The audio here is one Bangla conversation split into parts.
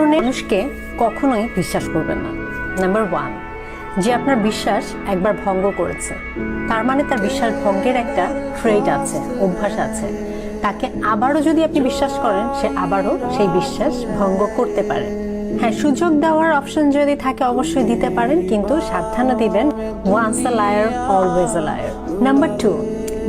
ধরনের মানুষকে কখনোই বিশ্বাস করবেন না। নাম্বার 1, যে আপনার বিশ্বাস একবার ভঙ্গ করেছে, তার মানে তার বিশ্বাস ভঙ্গের একটা ট্রেট আছে, অভ্যাস আছে। তাকে আবারও যদি আপনি বিশ্বাস করেন, সে আবারও সেই বিশ্বাস ভঙ্গ করতে পারে। হ্যাঁ, সুযোগ দেওয়ার অপশন যদি থাকে অবশ্যই দিতে পারেন, কিন্তু সাবধানে দিবেন। Once a liar always a liar. Number 2,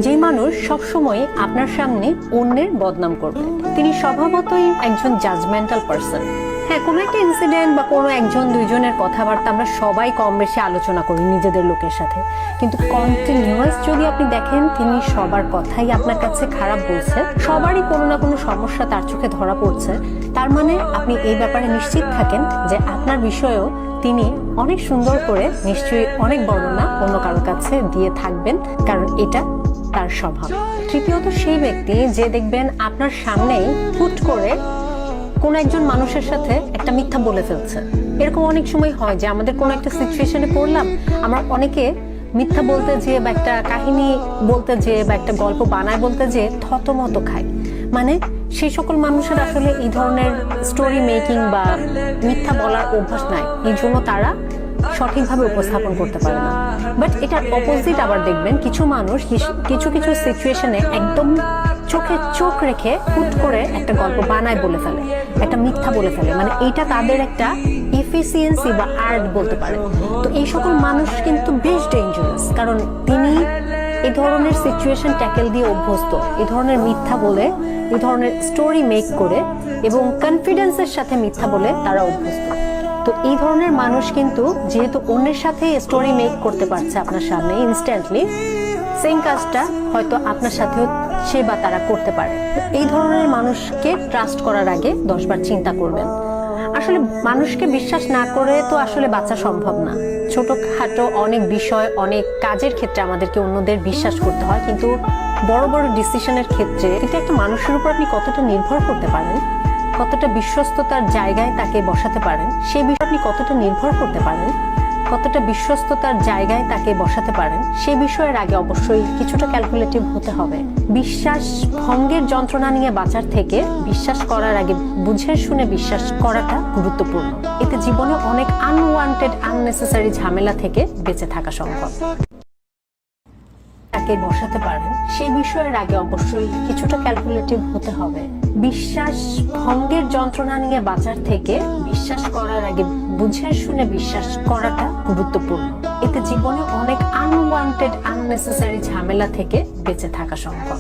যে মানুষ সবসময় আপনার সামনে অন্যের বদনাম করবে, তিনি স্বভাবতই একজন জাজমেন্টাল পারসন। হ্যাঁ, কোনো একটা ইনসিডেন্ট বা কোনো একজন দুইজনের কথাবার্তা আমরা সবাই কম বেশি আলোচনা করি নিজেদের লোকের সাথে, কিন্তু কন্টিনিউয়াস যদি আপনি দেখেন তিনি সবার কথাই আপনার কাছে খারাপ বলছে, সবারই কোনো না কোনো সমস্যা তার চোখে ধরা পড়ছে, তার মানে আপনি এই ব্যাপারে নিশ্চিত থাকেন যে আপনার বিষয়েও তিনি অনেক সুন্দর করে নিশ্চয়ই অনেক বর্ণনা অন্য কারোর কাছে দিয়ে থাকবেন, কারণ এটা তার স্বভাব। তৃতীয়ত, সেই ব্যক্তি যে দেখবেন আপনার সামনেই হুট করে কোন একজন মানুষের সাথে একটা মিথ্যা বলে ফেলছে। এরকম অনেক সময় হয় যে আমাদের কোনো একটা সিচুয়েশনে পড়লাম, আমরা অনেকে মিথ্যা বলতে যেয়ে বা একটা কাহিনী বলতে যেয়ে বা একটা গল্প বানায় বলতে যেয়ে থতমত খাই। মানে সেই সকল মানুষের আসলে এই ধরনের স্টোরি মেকিং বা মিথ্যা বলার অভ্যাস নাই, এই জন্য তারা সঠিকভাবে উপস্থাপন করতে পারে না। বাট এটার অপোজিট আবার দেখবেন, কিছু মানুষ কিছু কিছু সিচুয়েশনে একদম চোখে চোখ রেখে হুট করে একটা গল্প বানায় বলে ফেলে, একটা মিথ্যা বলে ফেলে। মানে এইটা তাদের একটা এফিসিয়েন্সি বা আর্ট বলতে পারে। তো এই সকল মানুষ কিন্তু বেশ ডেঞ্জারাস, কারণ তিনি এই ধরনের সিচুয়েশন ট্যাকেল দিয়ে অভ্যস্ত, এই ধরনের মিথ্যা বলে, এই ধরনের স্টোরি মেক করে এবং কনফিডেন্সের সাথে মিথ্যা বলে তারা অভ্যস্ত। তো এই ধরনের মানুষ কিন্তু যেহেতু অন্যের সাথে স্টোরি মেক করতে পারছে আপনার সামনে ইনস্ট্যান্টলি, সেম কাজটা হয়তো আপনার সাথেও সে বা তারা করতে পারে। এই ধরনের মানুষকে ট্রাস্ট করার আগে 10 বার চিন্তা করবেন। আসলে মানুষকে বিশ্বাস না করে তো আসলে বাঁচা সম্ভব না। ছোটখাটো অনেক বিষয়, অনেক কাজের ক্ষেত্রে আমাদেরকে অন্যদের বিশ্বাস করতে হয়, কিন্তু বড় বড় ডিসিশনের ক্ষেত্রে কিন্তু একটা মানুষের উপর আপনি কতটা নির্ভর করতে পারেন, কতটা বিশ্বস্ততার জায়গায় তাকে বসাতে পারেন, সেই বিষয়ে আপনি কতটা নির্ভর করতে পারেন, কতটা বিশ্বস্ততার জায়গায় তাকে বসাতে পারেন, সে বিষয়ের আগে অবশ্যই কিছুটা ক্যালকুলেটিভ হতে হবে। বিশ্বাস ভঙ্গের যন্ত্রণা নিয়ে বাঁচার থেকে বিশ্বাস করার আগে বুঝে শুনে বিশ্বাস করাটা গুরুত্বপূর্ণ। এতে জীবনে অনেক আনওয়ান্টেড আননেসেসারি ঝামেলা থেকে বেঁচে থাকা সম্ভব। তাকে বসাতে পারেন, সেই বিষয়ের আগে অবশ্যই কিছুটা ক্যালকুলেটিভ হতে হবে। বিশ্বাস ভঙ্গের যন্ত্রণা নিয়ে বাঁচার থেকে বিশ্বাস করার আগে বুঝে শুনে বিশ্বাস করাটা গুরুত্বপূর্ণ। এতে জীবনে অনেক আনওয়ান্টেড আননেসেসারি ঝামেলা থেকে বেঁচে থাকা সম্ভব।